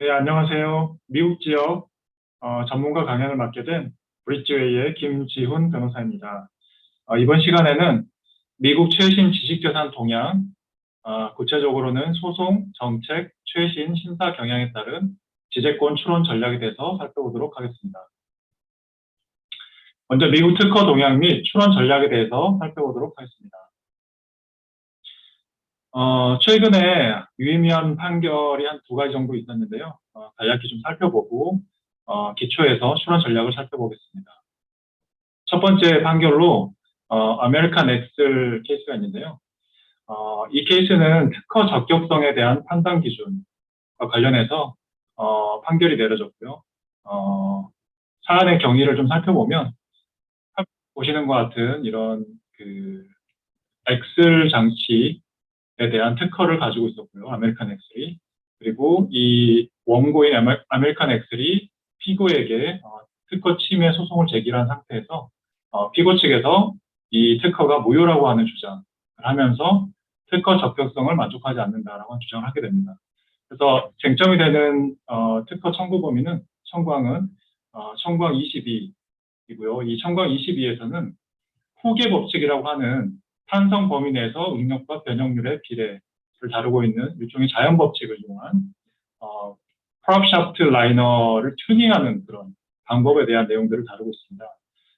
네, 안녕하세요. 미국 지역 전문가 강연을 맡게 된 브릿지웨이의 김지훈 변호사입니다. 이번 시간에는 미국 최신 지식재산 동향, 구체적으로는 소송, 정책, 최신 심사 경향에 따른 지재권 추론 전략에 대해서 살펴보도록 하겠습니다. 먼저 미국 특허 동향 및 추론 전략에 대해서 살펴보도록 하겠습니다. 최근에 유의미한 판결이 한 두 가지 정도 있었는데요. 간략히 좀 살펴보고 기초에서 추론 전략을 살펴보겠습니다. 첫 번째 판결로 아메리칸 엑셀 케이스가 있는데요. 이 케이스는 특허 적격성에 대한 판단 기준과 관련해서 판결이 내려졌고요. 사안의 경위를 좀 살펴보면 보시는 것 같은 이런 그 엑셀 장치에 대한 특허를 가지고 있었고요. 아메리칸 엑셀이. 그리고 이 원고인 아메리칸 엑셀이 피고에게 특허 침해 소송을 제기한 상태에서 피고 측에서 이 특허가 무효라고 하는 주장을 하면서 특허 적격성을 만족하지 않는다라고 하는 주장을 하게 됩니다. 그래서 쟁점이 되는 특허 청구 범위는 청구항은 청구항 22이고요. 이 청구항 22에서는 후계 법칙이라고 하는 탄성 범위 내에서 응력과 변형률의 비례를 다루고 있는 일종의 자연 법칙을 이용한 프롭 샤프트 라이너를 튜닝하는 그런 방법에 대한 내용들을 다루고 있습니다.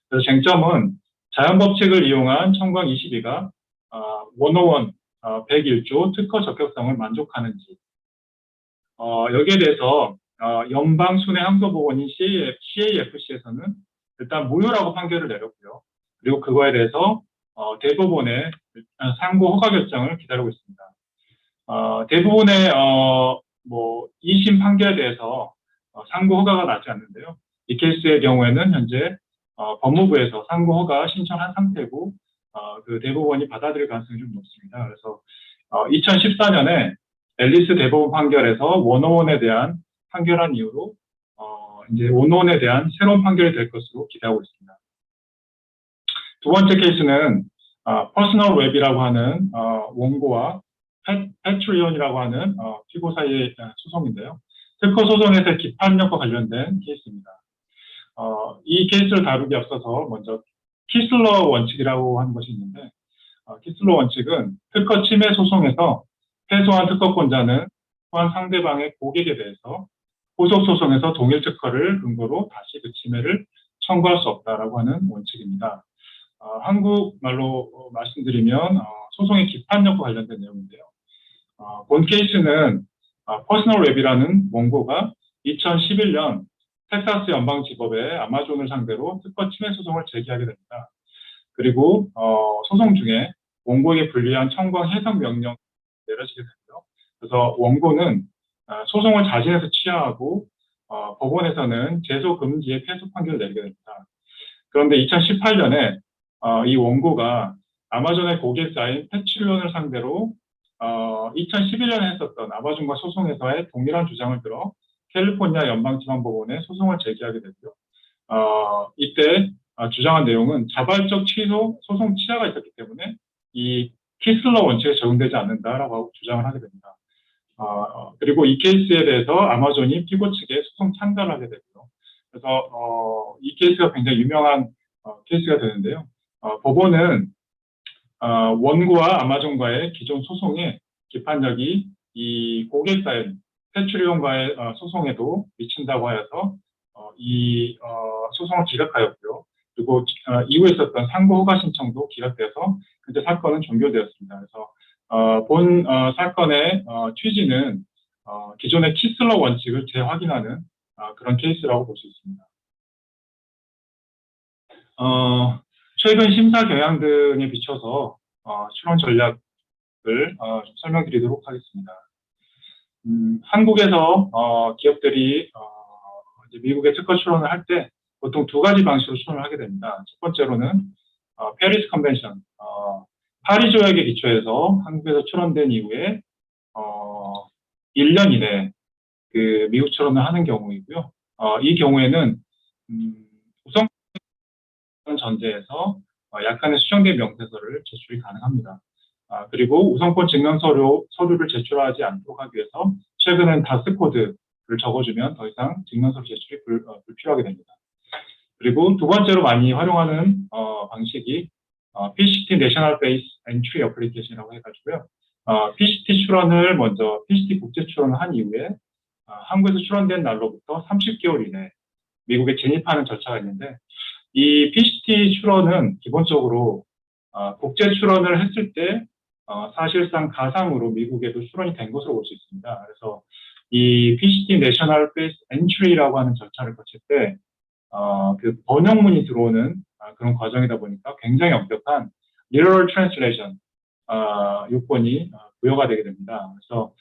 그래서 쟁점은 자연 법칙을 이용한 청구항 22가 101, 101조 특허 적격성을 만족하는지 여기에 대해서 연방 순회 항소법원인 CAFC에서는 일단 무효라고 판결을 내렸고요. 그리고 그거에 대해서 대법원의 상고 허가 결정을 기다리고 있습니다. 대부분의 2심 판결에 대해서 상고 허가가 나지 않는데요. 이 케이스의 경우에는 현재 법무부에서 상고 허가 신청한 상태고 그 대법원이 받아들일 가능성이 좀 높습니다. 그래서 2014년에 앨리스 대법원 판결에서 원어원에 대한 판결한 이후로 이제 원어원에 대한 새로운 판결이 될 것으로 기대하고 있습니다. 두 번째 케이스는 퍼스널 웹이라고 하는 원고와 패트리온이라고 하는 피고 사이의 소송인데요. 특허 소송에서의 기판력과 관련된 케이스입니다. 이 케이스를 다루기 앞서서 먼저 키슬러 원칙이라고 하는 것이 있는데 키슬러 원칙은 특허 침해 소송에서 패소한 특허권자는 또한 상대방의 고객에 대해서 후속 소송에서 동일 특허를 근거로 다시 그 침해를 청구할 수 없다라고 하는 원칙입니다. 한국말로 말씀드리면 소송의 기판력과 관련된 내용인데요. 본 케이스는 퍼스널 웹이라는 원고가 2011년 텍사스 연방지법에 아마존을 상대로 특허 침해 소송을 제기하게 됩니다. 그리고 소송 중에 원고에게 불리한 청구항 해석 명령이 내려지게 되고요. 그래서 원고는 소송을 자진해서 취하하고 법원에서는 제소 금지의 패소 판결을 내리게 됩니다. 그런데 2018년에 이 원고가 아마존의 고객사인 패트리온을 상대로 2011년에 했었던 아마존과 소송에서의 동일한 주장을 들어 캘리포니아 연방지방법원에 소송을 제기하게 되고요. 이때 주장한 내용은 자발적 취소, 소송 취하가 있었기 때문에 이 키슬러 원칙에 적용되지 않는다라고 주장을 하게 됩니다. 그리고 이 케이스에 대해서 아마존이 피고 측에 소송 참가를 하게 되고요. 그래서 이 케이스가 굉장히 유명한 케이스가 되는데요. 법원은 원고와 아마존과의 기존 소송의 기판력이 이 고객사인 패트리온과의 소송에도 미친다고 하여서 이 소송을 기각하였고요. 그리고 이후에 있었던 상고 허가 신청도 기각돼서 그때 사건은 종결되었습니다. 그래서 본 사건의 취지는 기존의 키슬러 원칙을 재확인하는 그런 케이스라고 볼 수 있습니다. 최근 심사 경향 등에 비춰서 추론 전략을 좀 설명드리도록 하겠습니다. 한국에서 기업들이 이제 미국의 특허 추론을 할 때 보통 두 가지 방식으로 추론을 하게 됩니다. 첫 번째로는 페리스 컨벤션, 파리 조약에 기초해서 한국에서 추론된 이후에 1년 이내에 그 미국 추론을 하는 경우이고요. 이 경우에는 우선 전제에서 약관의 수정된 명세서를 제출이 가능합니다. 그리고 우선권 증명 서류를 제출하지 않도록 하기 위해서 최근엔 다스 코드를 적어주면 더 이상 증명서류 제출이 불필요하게 됩니다. 그리고 두 번째로 많이 활용하는 방식이 PCT National Base Entry Application이라고 해가지고요. PCT 출원을 먼저 PCT 국제 출원을 한 이후에 한국에서 출원된 날로부터 30개월 이내 미국에 진입하는 절차가 있는데, 이 PCT 출원은 기본적으로 국제 출원을 했을 때 사실상 가상으로 미국에도 출원이 된 것으로 볼 수 있습니다. 그래서 이 PCT National Base Entry라고 하는 절차를 거칠 때 그 번역문이 들어오는 그런 과정이다 보니까 굉장히 엄격한 literal translation 요건이 부여가 되게 됩니다. 그래서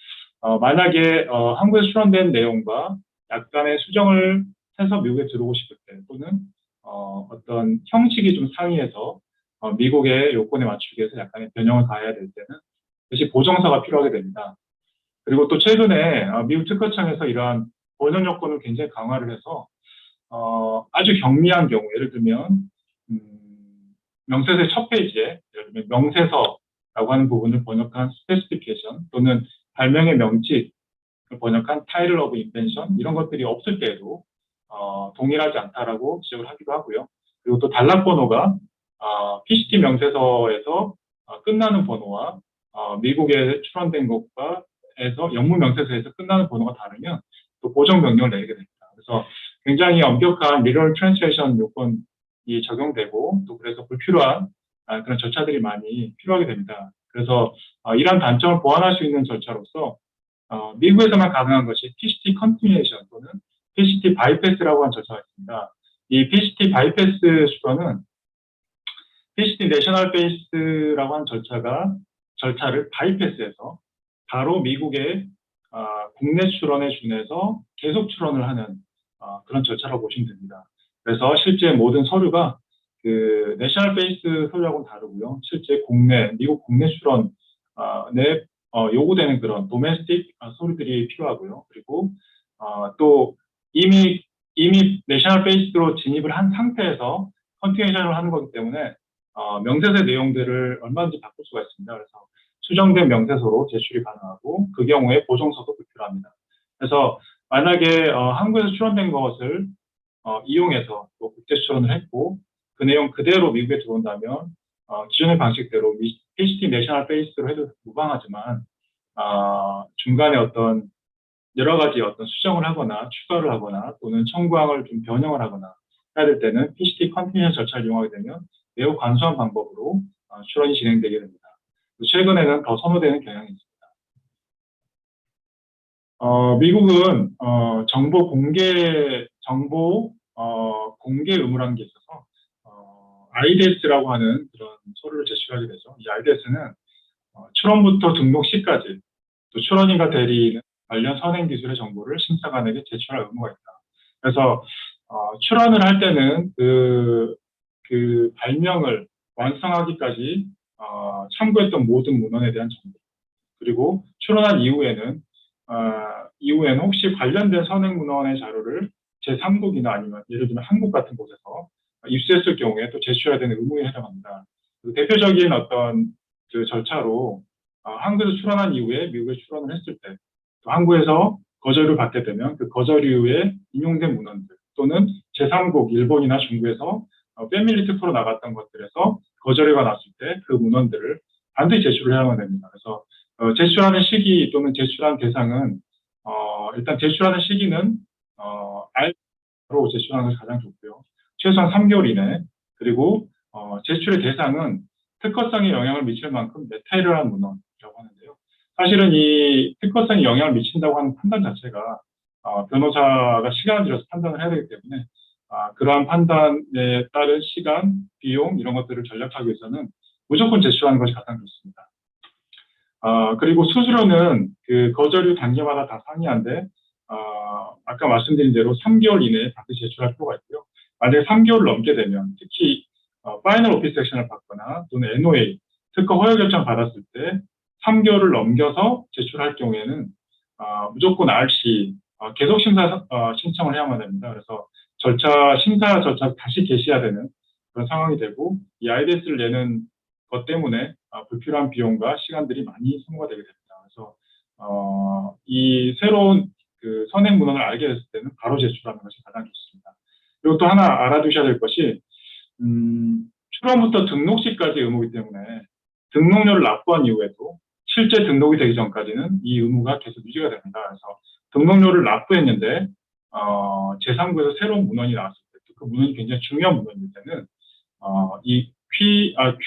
만약에 한국에 출원된 내용과 약간의 수정을 해서 미국에 들어오고 싶을 때, 또는 어떤 형식이 좀 상이해서 미국의 요건에 맞추기 위해서 약간의 변형을 가해야 될 때는 역시 보정서가 필요하게 됩니다. 그리고 또 최근에 미국 특허청에서 이러한 번역 요건을 굉장히 강화를 해서 아주 경미한 경우, 예를 들면 명세서의 첫 페이지에 예를 들면 명세서라고 하는 부분을 번역한 스페시피케이션, 또는 발명의 명칭을 번역한 타이틀 오브 인벤션, 이런 것들이 없을 때에도 동일하지 않다라고 지적을 하기도 하고요. 그리고 또 단락번호가 PCT 명세서에서 끝나는 번호와 미국에 출원된 것과 에서 영문 명세서에서 끝나는 번호가 다르면 또 보정 명령을 내리게 됩니다. 그래서 굉장히 엄격한 literal translation 요건이 적용되고, 또 그래서 불필요한 그런 절차들이 많이 필요하게 됩니다. 그래서 이러한 단점을 보완할 수 있는 절차로서 미국에서만 가능한 것이 PCT continuation 또는 PCT bypass라고 하는 절차가 있습니다. 이 PCT bypass 수로는 PCT National Base라고 하는 절차를 바이패스해서 바로 미국의 국내 출원에 준해서 계속 출원을 하는 그런 절차라고 보시면 됩니다. 그래서 실제 모든 서류가 그 내셔널 베이스 서류하고는 다르고요. 실제 미국 국내 출원에 요구되는 그런 도메스틱 서류들이 필요하고요. 그리고 또 이미 내셔널 베이스로 진입을 한 상태에서 컨티뉴에이션을 하는 거기 때문에 명세서의 내용들을 얼마든지 바꿀 수가 있습니다. 그래서 수정된 명세서로 제출이 가능하고, 그 경우에 보정서도 불필요합니다. 그래서 만약에 한국에서 출원된 것을 이용해서 또 국제 출원을 했고 그 내용 그대로 미국에 들어온다면 기존의 방식대로 PCT 내셔널 베이스로 해도 무방하지만 중간에 어떤 여러 가지 어떤 수정을 하거나 추가를 하거나 또는 청구항을 좀 변형을 하거나 해야 될 때는 PCT 컨티뉴션 절차를 이용하게 되면 매우 간소한 방법으로 출원이 진행되게 됩니다. 최근에는 더 선호되는 경향이 있습니다. 미국은 정보 공개 의무라는 게 있어서 IDS라고 하는 그런 서류를 제출하게 되죠. 이 IDS는 출원부터 등록 시까지, 또 출원인과 대리인은 관련 선행 기술의 정보를 심사관에게 제출할 의무가 있다. 그래서 출원을 할 때는 그 발명을 완성하기까지 참고했던 모든 문헌에 대한 정보, 그리고 출원한 이후에는 혹시 관련된 선행 문헌의 자료를 제3국이나 아니면 예를 들면 한국 같은 곳에서 입수했을 경우에 또 제출해야 되는 의무에 해당합니다. 대표적인 어떤 그 절차로 한국에서 출원한 이후에 미국에 출원을 했을 때, 또 한국에서 거절을 받게 되면 그 거절 이후에 인용된 문헌들, 또는 제3국 일본이나 중국에서 패밀리 특허로 나갔던 것들에서 거절이 났을 때 그 문헌들을 반드시 제출을 해야만 됩니다. 그래서 제출하는 시기 또는 제출한 대상은 일단 제출하는 시기는 알로 제출하는 것이 가장 좋고요. 최소한 3개월 이내. 그리고 제출의 대상은 특허성에 영향을 미칠 만큼 메테리얼한 문헌이라고 하는데요. 사실은 이 특허성에 영향을 미친다고 하는 판단 자체가 변호사가 시간을 들여서 판단을 해야 되기 때문에 그러한 판단에 따른 시간, 비용 이런 것들을 전략하기 위해서는 무조건 제출하는 것이 가장 좋습니다. 그리고 수수료는 그 거절일 단계마다 다 상이한데 아까 말씀드린 대로 3개월 이내에 반드시 제출할 필요가 있고요. 만약에 3개월 넘게 되면, 특히 파이널 오피스 액션을 받거나 또는 NOA 특허 허용 결정 받았을 때 3개월을 넘겨서 제출할 경우에는 무조건 RC 계속 심사 신청을 해야만 됩니다. 그래서 심사 절차 다시 개시해야 되는 그런 상황이 되고, 이 IDS를 내는 것 때문에 불필요한 비용과 시간들이 많이 소모가 되게 됩니다. 그래서 이 새로운 그 선행 문헌을 알게 됐을 때는 바로 제출하는 것이 가장 좋습니다. 그리고 또 하나 알아두셔야 될 것이 출원부터 등록시까지 의무이기 때문에 등록료를 납부한 이후에도 실제 등록이 되기 전까지는 이 의무가 계속 유지가 됩니다. 그래서 등록료를 납부했는데 제3부에서 새로운 문헌이 나왔을 때, 그 문헌이 굉장히 중요한 문헌일 때는 이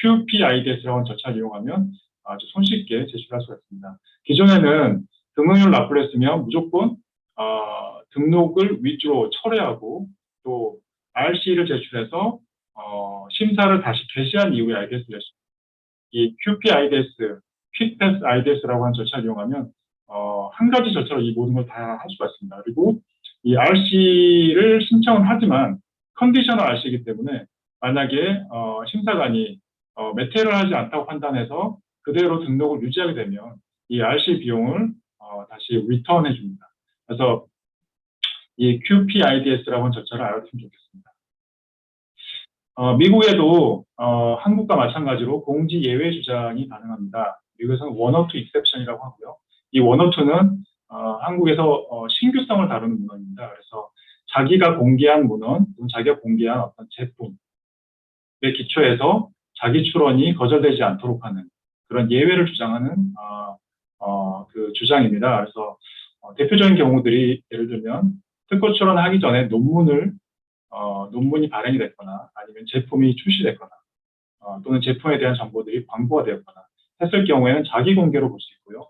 QPIDS라고 하는 절차를 이용하면 아주 손쉽게 제출할 수가 있습니다. 기존에는 등록료를 납부를 했으면 무조건 등록을 위주로 철회하고 또 RC를 제출해서 심사를 다시 개시한 이후에 IDS를 냈습니다. 이 QPIDS, Quick Pass IDS라고 하는 절차를 이용하면 한 가지 절차로 이 모든 걸 다 할 수가 있습니다. 그리고 이 RC를 신청은 하지만 컨디셔널 RC이기 때문에 만약에 심사관이 매태를 하지 않다고 판단해서 그대로 등록을 유지하게 되면 이 RC 비용을 다시 리턴해 줍니다. 그래서 이 QPIDS라고 하는 절차를 알아두시면 좋겠습니다. 미국에도 한국과 마찬가지로 공지 예외 주장이 가능합니다. 미국에서는 원어투 익셉션이라고 하고요. 이 원어투는 한국에서 신규성을 다루는 문헌입니다. 그래서 자기가 공개한 문헌, 또는 자기가 공개한 어떤 제품에 기초해서 자기 출원이 거절되지 않도록 하는 그런 예외를 주장하는 그 주장입니다. 그래서 대표적인 경우들이 예를 들면 특허 출원하기 전에 논문이 발행이 됐거나 아니면 제품이 출시됐거나 또는 제품에 대한 정보들이 광고가 되었거나 했을 경우에는 자기 공개로 볼 수 있고요.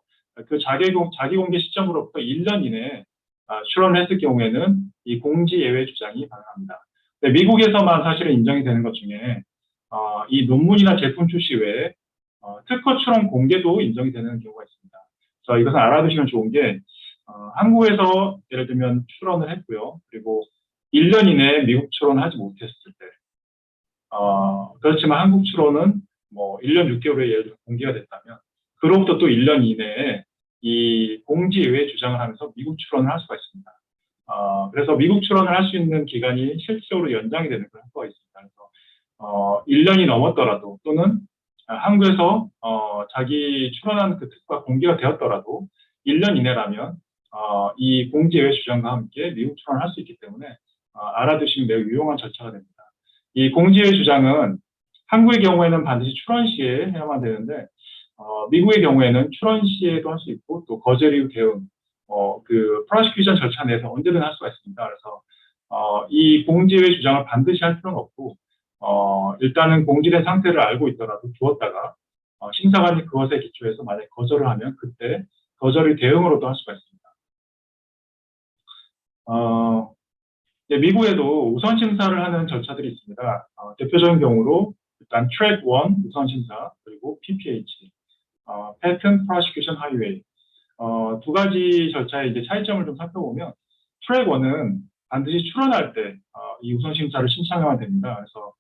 그 자기 공개 시점으로부터 1년 이내에 출원을 했을 경우에는 이 공지 예외 주장이 가능합니다. 미국에서만 사실은 인정이 되는 것 중에 이 논문이나 제품 출시 외에 특허 출원 공개도 인정이 되는 경우가 있습니다. 그래서 이것은 알아두시면 좋은 게 한국에서 예를 들면 출원을 했고요. 그리고 1년 이내에 미국 출원을 하지 못했을 때 그렇지만 한국 출원은 뭐 1년 6개월에 예를 들어 공개가 됐다면 그로부터 또 1년 이내에 이 공지 예외 주장을 하면서 미국 출원을 할 수가 있습니다. 그래서 미국 출원을 할 수 있는 기간이 실질적으로 연장이 되는 그런 효과가 있습니다. 그래서 1년이 넘었더라도 또는 한국에서 자기 출원한 그 특허가 공개가 되었더라도 1년 이내라면 이 공지 예외 주장과 함께 미국 출원을 할 수 있기 때문에 알아두시면 매우 유용한 절차가 됩니다. 이 공지 예외 주장은 한국의 경우에는 반드시 출원 시에 해야만 되는데 미국의 경우에는 출원 시에도 할 수 있고 또 거절 이후 대응 그 프로시큐션 절차 내에서 언제든 할 수가 있습니다. 그래서 이 공지 예외 주장을 반드시 할 필요는 없고 일단은 공지된 상태를 알고 있더라도 두었다가 심사관이 그것에 기초해서 만약 거절을 하면 그때 거절의 대응으로도 할 수가 있습니다. 미국에도 우선 심사를 하는 절차들이 있습니다. 대표적인 경우로 일단 트랙 1 우선 심사 그리고 PPH, Patent Prosecution Highway 두 가지 절차의 이제 차이점을 좀 살펴보면 트랙 1은 반드시 출원할 때 이 우선 심사를 신청해야 됩니다. 그래서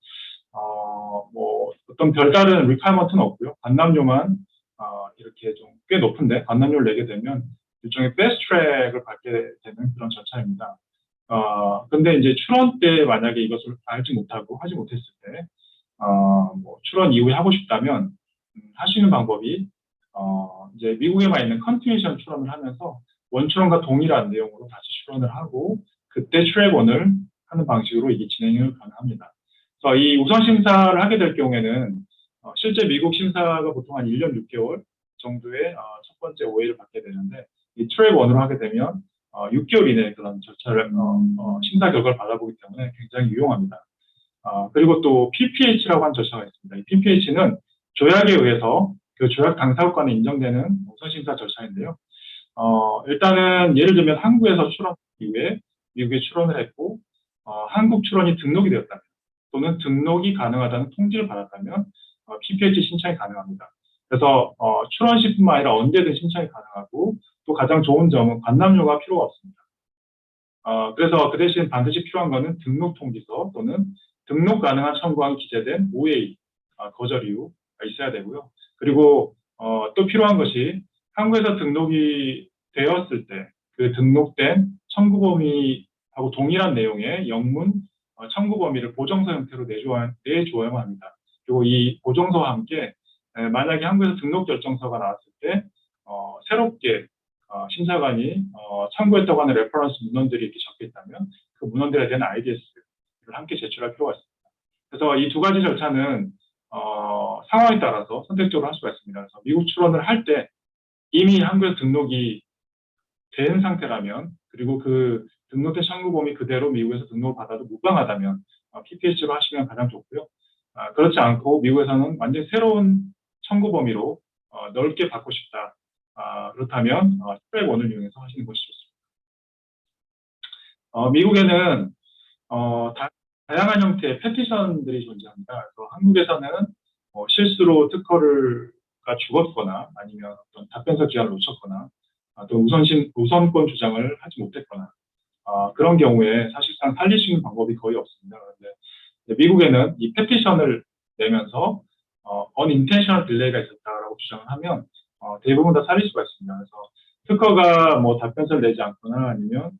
뭐 어떤 별다른 리퀘어먼트는 없고요. 관람료만 이렇게 좀 꽤 높은데 관람료를 내게 되면 일종의 패스트 트랙을 받게 되는 그런 절차입니다. 근데 이제 출원 때 만약에 이것을 알지 못하고 하지 못했을 때, 뭐 출원 이후에 하고 싶다면, 할 수 있는 방법이, 이제 미국에만 있는 컨티뉴이션 출원을 하면서 원출원과 동일한 내용으로 다시 출원을 하고, 그때 트랙 1을 하는 방식으로 이게 진행이 가능합니다. 그래서 이 우선 심사를 하게 될 경우에는, 실제 미국 심사가 보통 한 1년 6개월 정도의 첫 번째 오해를 받게 되는데, 이 트랙 1으로 하게 되면 6개월 이내에 그런 절차를 심사 결과를 받아보기 때문에 굉장히 유용합니다. 그리고 또 PPH라고 하는 절차가 있습니다. 이 PPH는 조약에 의해서 그 조약 당사국간에 인정되는 우선 심사 절차인데요. 일단은 예를 들면 한국에서 출원 이후에 미국에 출원을 했고 한국 출원이 등록이 되었다면 또는 등록이 가능하다는 통지를 받았다면 PPH 신청이 가능합니다. 그래서 출원 시뿐만 아니라 언제든 신청이 가능하고 또 가장 좋은 점은 관람료가 필요가 없습니다. 그래서 그 대신 반드시 필요한 것은 등록 통지서 또는 등록 가능한 청구항이 기재된 OA, 거절 이유가 있어야 되고요. 그리고 또 필요한 것이 한국에서 등록이 되었을 때 그 등록된 청구 범위하고 동일한 내용의 영문 청구 범위를 보정서 형태로 내줘야만 합니다. 그리고 이 보정서와 함께 만약에 한국에서 등록 결정서가 나왔을 때 새롭게 심사관이 참고했다고 하는 레퍼런스 문헌들이 이렇게 적혀 있다면 그 문헌들에 대한 IDS를 함께 제출할 필요가 있습니다. 그래서 이 두 가지 절차는 상황에 따라서 선택적으로 할 수가 있습니다. 그래서 미국 출원을 할 때 이미 한국에서 등록이 된 상태라면, 그리고 그 등록된 청구범위 그대로 미국에서 등록을 받아도 무방하다면 PPH로 하시면 가장 좋고요. 그렇지 않고 미국에서는 완전히 새로운 청구범위로 넓게 받고 싶다. 그렇다면 트랙 1을 이용해서 하시는 것이 좋습니다. 미국에는 다양한 형태의 페티션들이 존재합니다. 그래서 한국에서는 실수로 특허가 죽었거나 아니면 어떤 답변서 기한을 놓쳤거나 또 우선권 주장을 하지 못했거나 그런 경우에 사실상 살릴 수 있는 방법이 거의 없습니다. 그런데 미국에는 이 페티션을 내면서 unintentional delay가 있었다라고 주장을 하면 대부분 다 살릴 수가 있습니다. 그래서 특허가 뭐 답변서를 내지 않거나 아니면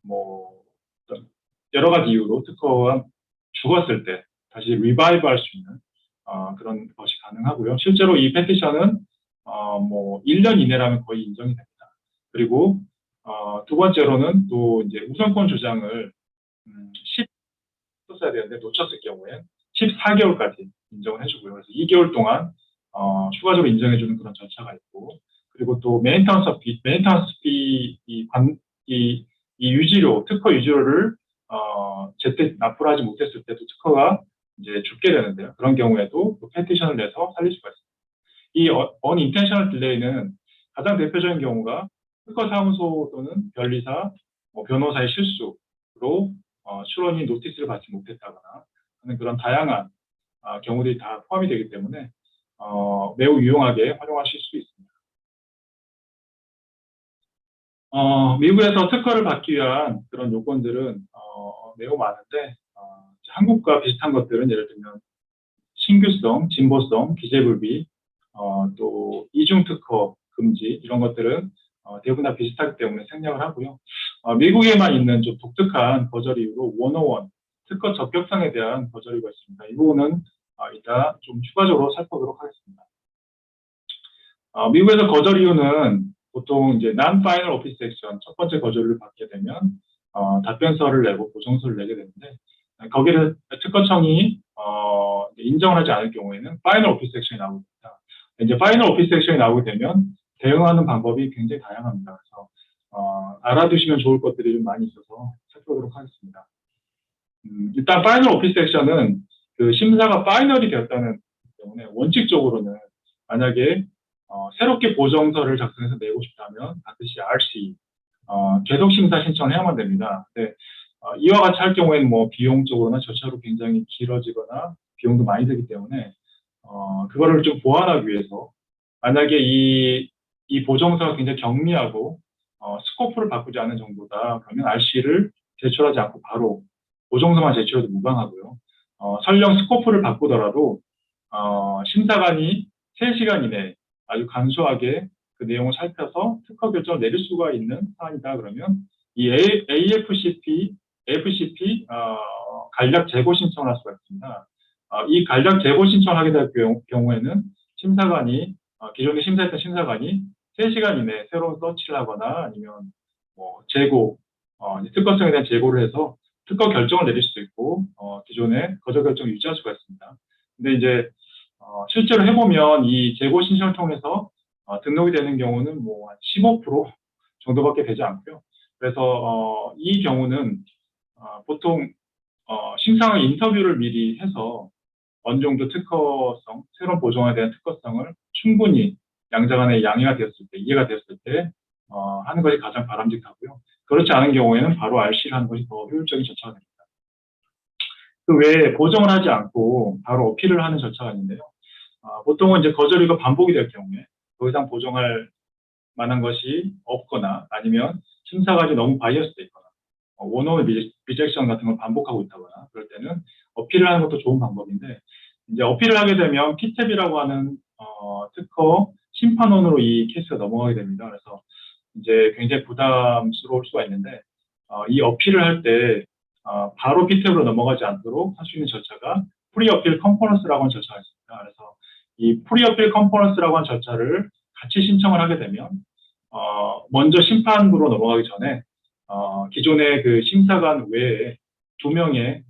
뭐 어떤 여러 가지 이유로 특허가 죽었을 때 다시 리바이브 할 수 있는 그런 것이 가능하고요. 실제로 이 페티션은 뭐 1년 이내라면 거의 인정이 됩니다. 그리고 두 번째로는 또 이제 우선권 주장을 10 써야 되는데 놓쳤을 경우에 14개월까지 인정을 해주고요. 그래서 2개월 동안 추가적으로 인정해주는 그런 절차가 있고, 그리고 또 메인터넌스 피, 이 유지료, 특허 유지료를 제때 납부를 하지 못했을 때도 특허가 이제 죽게 되는데요. 그런 경우에도 또 페티션을 내서 살릴 수가 있습니다. 이 unintentional delay는 가장 대표적인 경우가 특허사무소 또는 변리사, 변호사의 실수로 출원이 노티스를 받지 못했다거나 하는 그런 다양한 경우들이 다 포함이 되기 때문에 매우 유용하게 활용하실 수 있습니다. 미국에서 특허를 받기 위한 그런 요건들은 매우 많은데 한국과 비슷한 것들은 예를 들면 신규성, 진보성, 기재불비, 또 이중특허 금지 이런 것들은 대부분 다 비슷하기 때문에 생략을 하고요. 미국에만 있는 좀 독특한 거절 이유로 101 특허 적격성에 대한 거절 이유가 있습니다. 이 부분은 이따 좀 추가적으로 살펴보도록 하겠습니다. 미국에서 거절 이유는 보통 이제 non-final office action 첫 번째 거절을 받게 되면 답변서를 내고 보정서를 내게 되는데 거기를 특허청이 인정을 하지 않을 경우에는 final office action이 나오게 됩니다. 이제 final office action이 나오게 되면 대응하는 방법이 굉장히 다양합니다. 그래서 알아두시면 좋을 것들이 좀 많이 있어서 살펴보도록 하겠습니다. 일단 파이널 오피스 액션은 그 심사가 파이널이 되었다는 때문에 원칙적으로는 만약에 새롭게 보정서를 작성해서 내고 싶다면 반드시 RC 계속 심사 신청을 해야만 됩니다. 근데 이와 같이 할 경우에는 뭐 비용적으로나 절차로 굉장히 길어지거나 비용도 많이 들기 때문에 그거를 좀 보완하기 위해서 만약에 이 보정서가 굉장히 경미하고 스코프를 바꾸지 않은 정도다 그러면 RC를 제출하지 않고 바로 보정서만 제출해도 무방하고요. 설령 스코프를 바꾸더라도 심사관이 3시간 이내에 아주 간소하게 그 내용을 살펴서 특허 결정을 내릴 수가 있는 사안이다 그러면 이 AFCP 간략 재고 신청을 할 수가 있습니다. 이 간략 재고 신청을 하게 될 경우에는 심사관이 기존에 심사했던 심사관이 3시간 이내에 새로운 서치를 하거나 아니면 뭐 재고 특허성에 대한 재고를 해서 특허 결정을 내릴 수도 있고 기존의 거절 결정을 유지할 수가 있습니다. 근데 이제 실제로 해보면 이 재고 신청을 통해서 등록이 되는 경우는 뭐 한 15% 정도밖에 되지 않고요. 그래서 이 경우는 보통 심사관 인터뷰를 미리 해서 어느 정도 특허성, 새로운 보정에 대한 특허성을 충분히 양자 간에 양해가 되었을 때, 이해가 되었을 때 하는 것이 가장 바람직하고요. 그렇지 않은 경우에는 바로 RC를 하는 것이 더 효율적인 절차가 됩니다. 그 외에 보정을 하지 않고 바로 어필을 하는 절차가 있는데요. 보통은 이제 거절이가 반복이 될 경우에 더 이상 보정할 만한 것이 없거나 아니면 심사관이 너무 바이어스돼 있거나 원어원 리젝션 같은 걸 반복하고 있다거나 그럴 때는 어필을 하는 것도 좋은 방법인데 이제 어필을 하게 되면 PTAB이라고 하는 특허 심판원으로 이 케이스가 넘어가게 됩니다. 그래서 이제 굉장히 부담스러울 수가 있는데 이 어필을 할 때 바로 PTAB으로 넘어가지 않도록 할 수 있는 절차가 프리어필 컨퍼런스라고 하는 절차가 있습니다. 그래서 이 프리어필 컨퍼런스라고 하는 절차를 같이 신청을 하게 되면 먼저 심판부로 넘어가기 전에 기존의 그 심사관 외에 2명의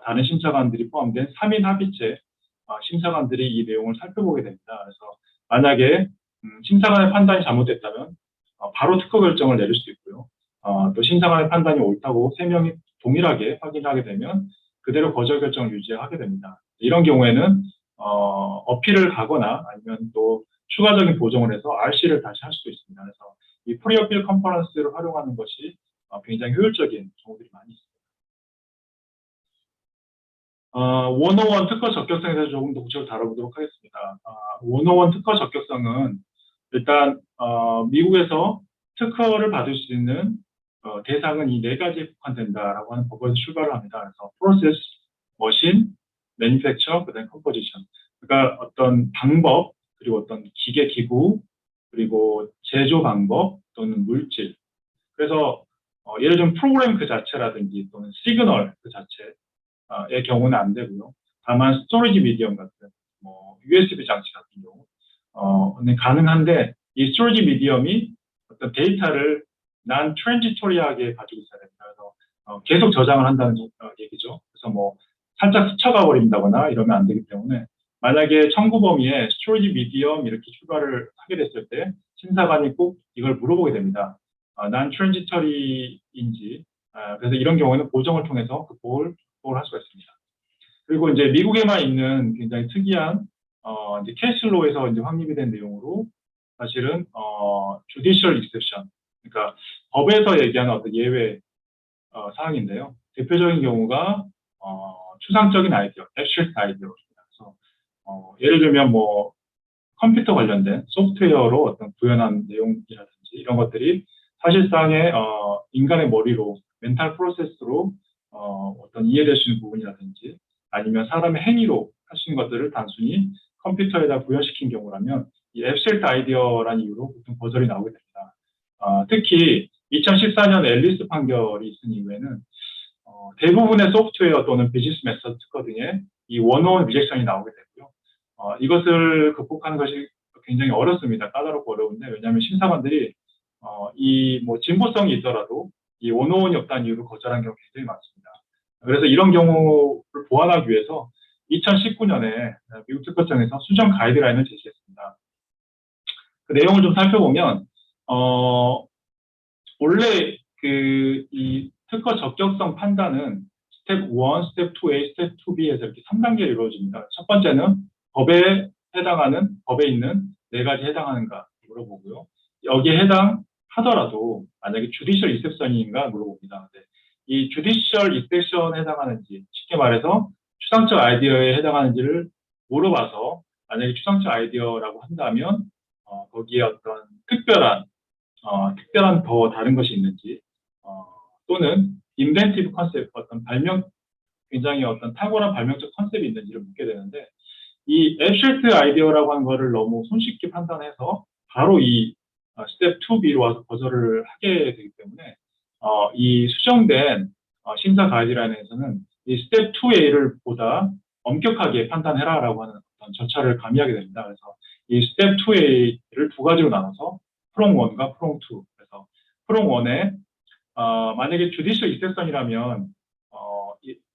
다른 심사관들이 포함된 3인 합의체 심사관들이 이 내용을 살펴보게 됩니다. 그래서 만약에 심사관의 판단이 잘못됐다면 바로 특허 결정을 내릴 수도 있고요. 또 심사관의 판단이 옳다고 3명이 동일하게 확인하게 되면 그대로 거절 결정을 유지하게 됩니다. 이런 경우에는 어필을 가거나 아니면 또 추가적인 보정을 해서 RC를 다시 할 수도 있습니다. 그래서 이 프리어필 컨퍼런스를 활용하는 것이 굉장히 효율적인 경우들이 많이 있습니다. 101 특허 적격성에 대해서 조금 더 구체적으로 다뤄보도록 하겠습니다. 101 특허 적격성은 일단 미국에서 특허를 받을 수 있는 대상은 이 4가지에 국한된다라고 하는 법에서 출발을 합니다. 그래서 프로세스, 머신, 매니팩처, 그다음에 컴포지션. 그러니까 어떤 방법, 그리고 어떤 기계 기구, 그리고 제조 방법 또는 물질. 그래서 예를 들면 프로그램 그 자체라든지 또는 시그널 그 자체의 경우는 안 되고요. 다만 스토리지 미디엄 같은 뭐 USB 장치 같은 경우 가능한데 이 스토리지 미디엄이 어떤 데이터를 난 트랜지토리하게 가지고 있어야 됩니다. 그래서 계속 저장을 한다는 얘기죠. 그래서 뭐 살짝 스쳐가 버린다거나 이러면 안 되기 때문에 만약에 청구 범위에 스토리지 미디엄 이렇게 추가를 하게 됐을 때 심사관이 꼭 이걸 물어보게 됩니다. 난 트랜지터리인지 그래서 이런 경우에는 보정을 통해서 극복을 할 수가 있습니다. 그리고 이제 미국에만 있는 굉장히 특이한 이제 캐슬로에서 이제 확립이 된 내용으로 사실은 judicial exception, 그러니까 법에서 얘기하는 어떤 예외 사항인데요. 대표적인 경우가 추상적인 아이디어, abstract 아이디어입니다. 그래서 예를 들면 뭐 컴퓨터 관련된 소프트웨어로 어떤 구현한 내용이라든지 이런 것들이 사실상의 인간의 머리로 멘탈 프로세스로 어떤 이해될 수 있는 부분이라든지 아니면 사람의 행위로 할 수 있는 것들을 단순히 컴퓨터에다 구현시킨 경우라면 이 앱스트랙트 아이디어라는 이유로 보통 거절이 나오게 됩니다. 특히 2014년 앨리스 판결이 있은 이후에는 대부분의 소프트웨어 또는 비즈니스 메서드 특허 등의 이 원어원 리젝션이 나오게 되고요. 이것을 극복하는 것이 굉장히 어렵습니다. 까다롭고 어려운데 왜냐하면 심사관들이 이 뭐 진보성이 있더라도 이 원어원이 없다는 이유로 거절한 경우가 굉장히 많습니다. 그래서 이런 경우를 보완하기 위해서 2019년에 미국 특허청에서 수정 가이드라인을 제시했습니다. 그 내용을 좀 살펴보면 원래 이 특허 적격성 판단은 스텝 1, 스텝 2A, 스텝 2B에서 이렇게 3단계로 이루어집니다. 첫 번째는 법에 있는 4가지 해당하는가 물어보고요. 여기에 해당하더라도 만약에 주디셜 익셉션인가 물어봅니다. 이 주디셜 익셉션에 해당하는지, 쉽게 말해서 추상적 아이디어에 해당하는지를 물어봐서 만약에 추상적 아이디어라고 한다면 거기에 어떤 특별한 더 다른 것이 있는지 또는 인벤티브 컨셉, 어떤 굉장히 어떤 탁월한 발명적 컨셉이 있는지를 묻게 되는데 이 앱스트랙트 아이디어라고 하는 거를 너무 손쉽게 판단해서 바로 이 스텝 2B로 와서 거절을 하게 되기 때문에 이 수정된 심사 가이드라인에서는 이 스텝 2A를 보다 엄격하게 판단해라라고 하는 어떤 절차를 가미하게 됩니다. 그래서 이 스텝 2A를 2가지로 나눠서 프롬 1과 프롬 2. 그래서 프롬 1에 만약에 주디셜 익셉션이라면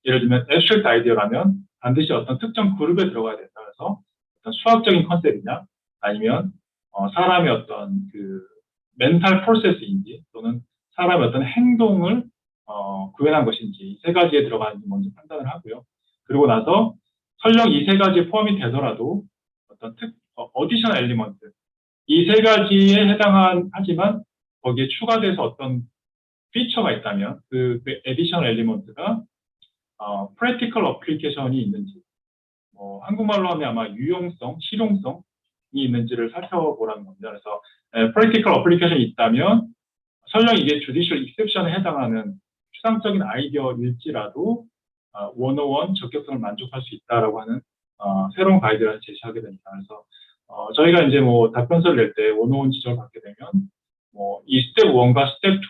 예를 들면 앱스트랙트 아이디어라면 반드시 어떤 특정 그룹에 들어가야 된다. 그래서 어떤 수학적인 컨셉이냐 아니면 사람의 어떤 그 멘탈 프로세스인지 또는 사람의 어떤 행동을 구현한 것인지 이 3가지에 들어가는지 먼저 판단을 하고요. 그리고 나서 설령 이 3가지에 포함이 되더라도 어떤 어디셔널 엘리먼트 이 3가지에 해당하지만 거기에 추가돼서 어떤 피처가 있다면 그 에디셔널 엘리먼트가 practical application이 있는지 한국말로 하면 아마 유용성, 실용성이 있는지를 살펴보라는 겁니다. 그래서 practical application이 있다면 설령 이게 judicial exception에 해당하는 추상적인 아이디어일지라도 101 적격성을 만족할 수 있다라고 하는 새로운 가이드라인을 제시하게 됩니다. 그래서 저희가 이제 뭐 답변서를 낼 때 101 지적을 받게 되면 이 스텝 1과 스텝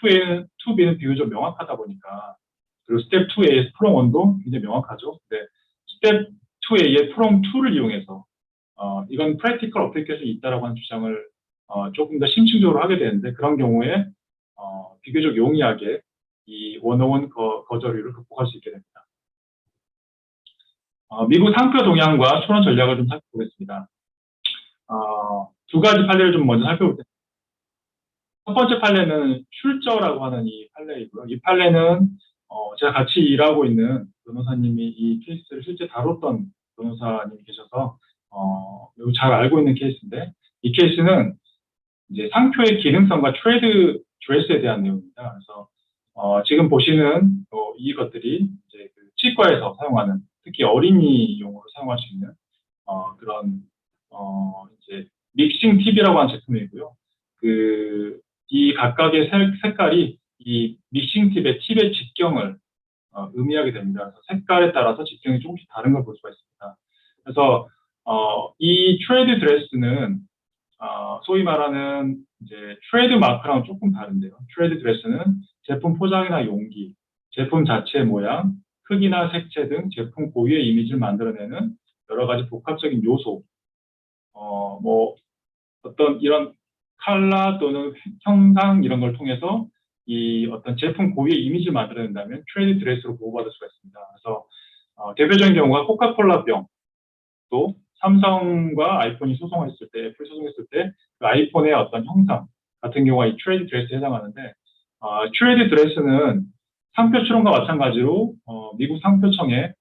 2B는 비교적 명확하다 보니까 그리고 스텝 2A에서 프롬 1도 굉장히 명확하죠. 근데 스텝 2A의 프롬 2를 이용해서 이건 프랙티컬 어플리케이션이 있다라고 하는 주장을 조금 더 심층적으로 하게 되는데 그런 경우에 비교적 용이하게 이 원어원 거절율을 극복할 수 있게 됩니다. 미국 상표 동향과 초론 전략을 좀 살펴보겠습니다. 두 가지 판례를 좀 먼저 살펴볼 텐데 첫 번째 판례는 슐저라고 하는 이 판례이고요. 이 판례는 제가 같이 일하고 있는 변호사님이 이 케이스를 실제 다뤘던 변호사님이 계셔서 매우 잘 알고 있는 케이스인데 이 케이스는 이제 상표의 기능성과 트레이드 드레스에 대한 내용입니다. 그래서 지금 보시는 이것들이 이제 그 치과에서 사용하는 특히 어린이용으로 사용할 수 있는 그런 이제 믹싱 팁이라고 하는 제품이고요. 이 각각의 색깔이 이 믹싱 팁의 직경을 의미하게 됩니다. 그래서 색깔에 따라서 직경이 조금씩 다른 걸 볼 수가 있습니다. 그래서 이 트레이드 드레스는 소위 말하는 이제 트레이드 마크랑은 조금 다른데요. 트레이드 드레스는 제품 포장이나 용기, 제품 자체의 모양, 크기나 색채 등 제품 고유의 이미지를 만들어내는 여러 가지 복합적인 요소, 뭐 어떤 이런 컬러 또는 형상 이런 걸 통해서 이 어떤 제품 고유의 이미지를 만들어낸다면 트레이드 드레스로 보호받을 수가 있습니다. 그래서 대표적인 경우가 코카콜라 병, 또 삼성과 아이폰이 소송했을 때, 애플이 소송했을 때 그 아이폰의 어떤 형상 같은 경우가 이 트레이드 드레스에 해당하는데 트레이드 드레스는 상표 출원과 마찬가지로 미국 상표청에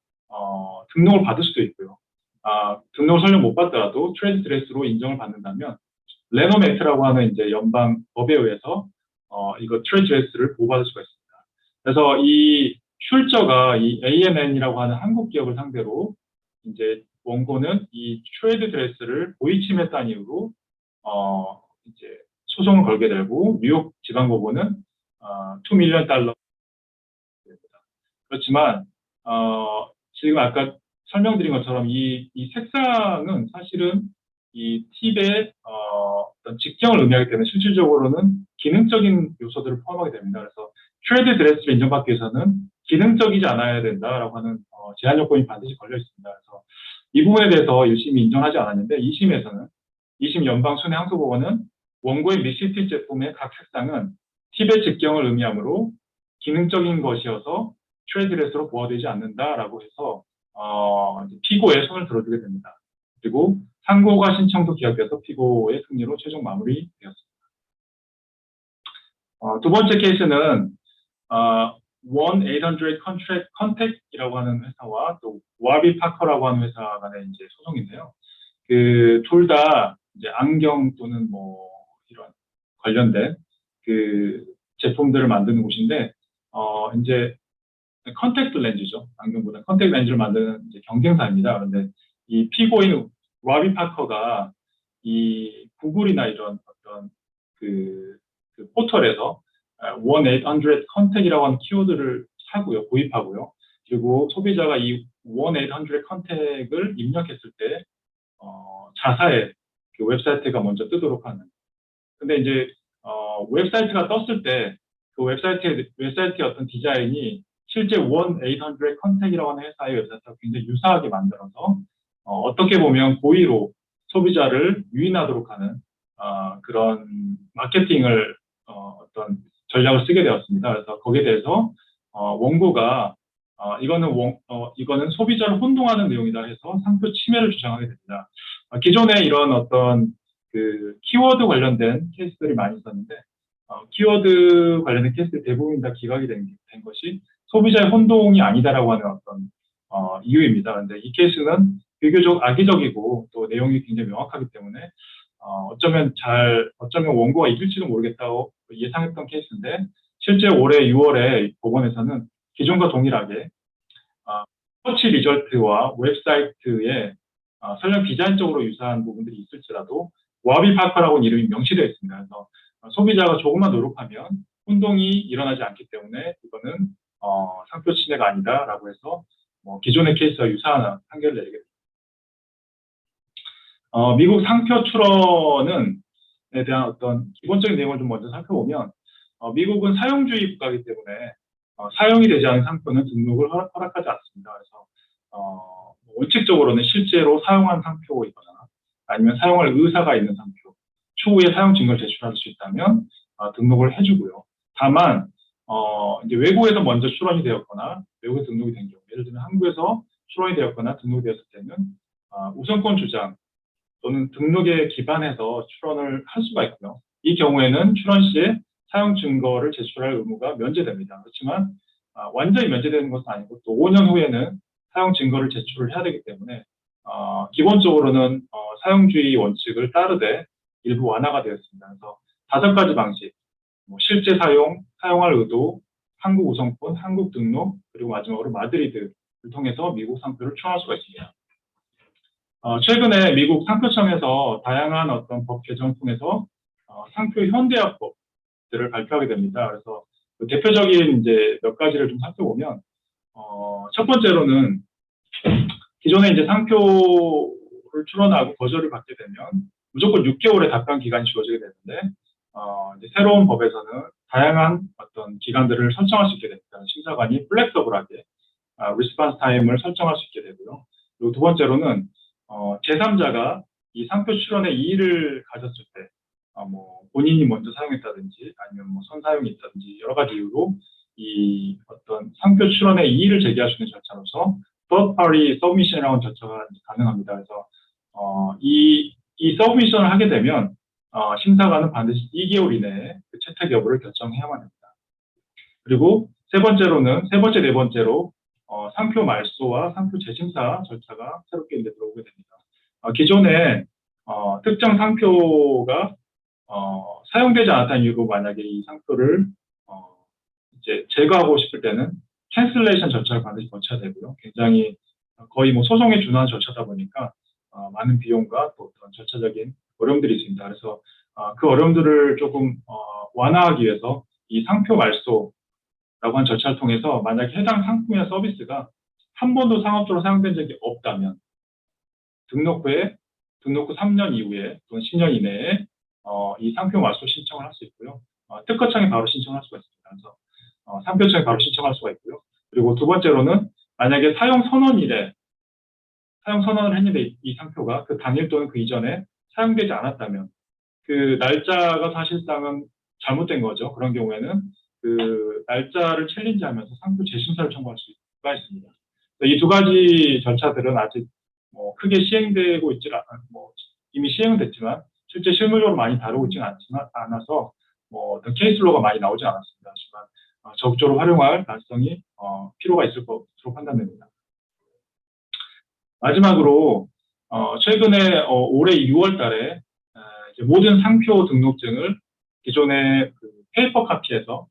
등록을 받을 수도 있고요. 등록을 설령 못 받더라도 트레이드 드레스로 인정을 받는다면 레노 맥트라고 하는 이제 연방 법에 의해서 이거 트레이드 드레스를 보호받을 수가 있습니다. 그래서 이 슐저가 이 AMN이라고 하는 한국 기업을 상대로 이제 원고는 이 트레이드 드레스를 고의 침해했다는 이유로 이제 소송을 걸게 되고 뉴욕 지방법원은 $2 밀리언 그렇지만 지금 아까 설명드린 것처럼 이 색상은 사실은 이 팁의 어떤 직경을 의미하기 때문에 실질적으로는 기능적인 요소들을 포함하게 됩니다. 그래서 트레이드 드레스를 인정받기 위해서는 기능적이지 않아야 된다라고 하는 제한 요건이 반드시 걸려 있습니다. 그래서 이 부분에 대해서 1심이 인정하지 않았는데 2심 연방 순회 항소법원은 원고의 미시티 제품의 각 색상은 팁의 직경을 의미하므로 기능적인 것이어서 트레이드 드레스로 보호되지 않는다라고 해서 피고의 손을 들어주게 됩니다. 그리고 상고가 신청도 기각돼서 피고의 승리로 최종 마무리되었습니다. 두 번째 케이스는 1-800 컨택이라고 하는 회사와 또 와비 파커라고 하는 회사 간의 이제 소송인데요. 그 둘 다 이제 안경 또는 뭐 이런 관련된 그 제품들을 만드는 곳인데 이제 컨택트 렌즈죠. 안경보다 컨택트 렌즈를 만드는 이제 경쟁사입니다. 그런데 이 피고인 와비 파커가 이 구글이나 이런 어떤 그 포털에서 1-800 컨택이라고 하는 키워드를 사고요, 구입하고요. 그리고 소비자가 이 1-800 컨택을 입력했을 때 자사의 그 웹사이트가 먼저 뜨도록 하는. 근데 이제 웹사이트가 떴을 때 그 웹사이트의 어떤 디자인이 실제 1-800 컨택이라고 하는 회사의 웹사이트와 굉장히 유사하게 만들어서 어떻게 보면 고의로 소비자를 유인하도록 하는 그런 마케팅을 어떤 전략을 쓰게 되었습니다. 그래서 거기에 대해서 원고가 이거는 소비자를 혼동하는 내용이다 해서 상표 침해를 주장하게 됩니다. 기존에 이런 어떤 그 키워드 관련된 케이스들이 많이 있었는데 키워드 관련된 케이스 대부분 다 기각이 된 것이 소비자의 혼동이 아니다라고 하는 어떤 이유입니다. 그런데 이 케이스는 비교적 악의적이고 또 내용이 굉장히 명확하기 때문에 어쩌면 원고가 이길지도 모르겠다고 예상했던 케이스인데 실제 올해 6월에 법원에서는 기존과 동일하게 서치 리절트와 웹사이트에 설령 디자인적으로 유사한 부분들이 있을지라도 와비 파커라고 이름이 명시되어 있습니다. 그래서 소비자가 조금만 노력하면 혼동이 일어나지 않기 때문에 이거는 상표 침해가 아니다라고 해서 기존의 케이스와 유사한 판결을 내리게 됩니다. 미국 상표 출원에 대한 어떤 기본적인 내용을 좀 먼저 살펴보면 미국은 사용주의 국가이기 때문에 사용이 되지 않은 상표는 등록을 허락하지 않습니다. 그래서 원칙적으로는 실제로 사용한 상표이거나 아니면 사용할 의사가 있는 상표, 추후에 사용 증거를 제출할 수 있다면 등록을 해주고요. 다만 이제 외국에서 먼저 출원이 되었거나 외국에 등록이 된 경우, 예를 들면 한국에서 출원이 되었거나 등록이 되었을 때는 우선권 주장 또는 등록에 기반해서 출원을 할 수가 있고요. 이 경우에는 출원 시에 사용 증거를 제출할 의무가 면제됩니다. 그렇지만 완전히 면제되는 것은 아니고 또 5년 후에는 사용 증거를 제출을 해야 되기 때문에 기본적으로는 사용주의 원칙을 따르되 일부 완화가 되었습니다. 그래서 5가지 방식, 실제 사용, 사용할 의도, 한국 우선권, 한국 등록, 그리고 마지막으로 마드리드를 통해서 미국 상표를 출원할 수가 있습니다. 최근에 미국 상표청에서 다양한 어떤 법 개정을 통해서 상표 현대화법들을 발표하게 됩니다. 그래서 그 대표적인 이제 몇 가지를 좀 살펴보면 첫 번째로는 기존에 이제 상표를 출원하고 거절을 받게 되면 무조건 6개월의 답변 기간이 주어지게 되는데 이제 새로운 법에서는 다양한 어떤 기간들을 설정할 수 있게 됩니다. 심사관이 플렉서블하게 리스폰스 타임을 설정할 수 있게 되고요. 그리고 두 번째로는 제3자가 이 상표 출원에 이의를 가졌을 때, 본인이 먼저 사용했다든지 아니면 선사용이 있다든지 여러 가지 이유로 이 어떤 상표 출원에 이의를 제기할 수 있는 절차로서 third party submission이라는 절차가 가능합니다. 그래서 이 서브미션을 하게 되면 심사관은 반드시 2개월 이내에 그 채택 여부를 결정해야만 합니다. 그리고 세 번째, 네 번째로 상표 말소와 상표 재심사 절차가 새롭게 이제 들어오게 됩니다. 기존에 특정 상표가 사용되지 않았다는 이유로 만약에 이 상표를 이제 제거하고 싶을 때는 캔슬레이션 절차를 반드시 거쳐야 되고요. 굉장히 거의 소송에 준하는 절차다 보니까 많은 비용과 또 어떤 절차적인 어려움들이 있습니다. 그래서 그 어려움들을 조금 완화하기 위해서 이 상표 말소라고 하는 절차를 통해서 만약에 해당 상품이나 서비스가 한 번도 상업적으로 사용된 적이 없다면 등록 후 3년 이후에 또는 10년 이내에 이 상표 말소 신청을 할 수 있고요. 특허청에 바로 신청할 수가 있습니다. 그래서 상표청에 바로 신청할 수가 있고요. 그리고 두 번째로는 만약에 사용 선언을 했는데 이 상표가 그 당일 또는 그 이전에 사용되지 않았다면 그 날짜가 사실상은 잘못된 거죠. 그런 경우에는 그 날짜를 챌린지하면서 상표 재심사를 청구할 수가 있습니다. 이 두 가지 절차들은 아직 크게 시행되고 이미 시행은 됐지만 실제 실무적으로 많이 다루고 있지는 않아서 어떤 케이스로가 많이 나오지 않았습니다. 하지만 적극적으로 활용할 가능성이 필요가 있을 것으로 판단됩니다. 마지막으로 최근에 올해 6월 달에 이제 모든 상표 등록증을 기존의 그 페이퍼 카피에서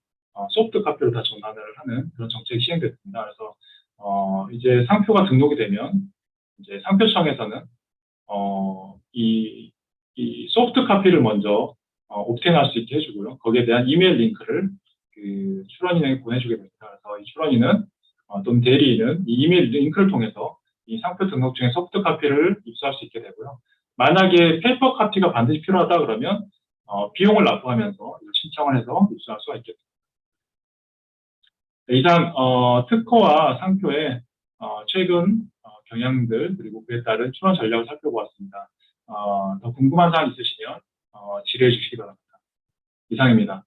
소프트 카피로 다 전환을 하는 그런 정책이 시행됐습니다. 그래서 이제 상표가 등록이 되면 이제 상표청에서는 이 소프트 카피를 먼저 옵텐할 수 있게 해주고요. 거기에 대한 이메일 링크를 그 출원인에게 보내주게 됩니다. 그래서 이 출원인은 또는 대리인은 이 이메일 링크를 통해서 이 상표 등록증의 소프트 카피를 입수할 수 있게 되고요. 만약에 페이퍼 카피가 반드시 필요하다 그러면 비용을 납부하면서 신청을 해서 입수할 수가 있게 됩니다. 이상 특허와 상표의 최근 경향들 그리고 그에 따른 출원 전략을 살펴보았습니다. 더 궁금한 사항 있으시면 질의해 주시기 바랍니다. 이상입니다.